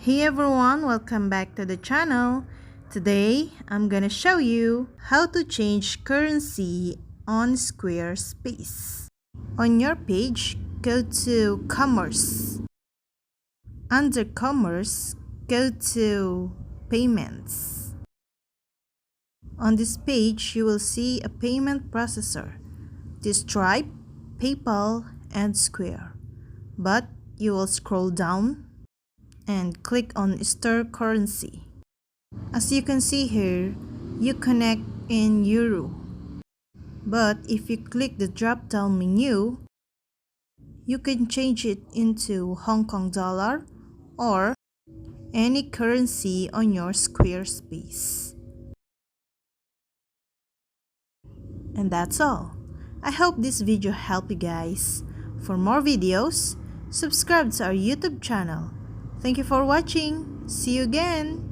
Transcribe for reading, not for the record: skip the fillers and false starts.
Hey everyone, welcome back to the channel. Today, I'm gonna show you how to change currency on Squarespace. On your page, go to Commerce. Under Commerce, go to Payments. On this page, you will see a payment processor, the Stripe, PayPal, and Square. But you will scroll down and click on Store Currency. As you can see here, you connect in Euro. But if you click the drop-down menu, you can change it into Hong Kong dollar or any currency on your Squarespace. And that's all. I hope this video helped you guys. For more videos, subscribe to our YouTube channel. Thank you for watching. See you again.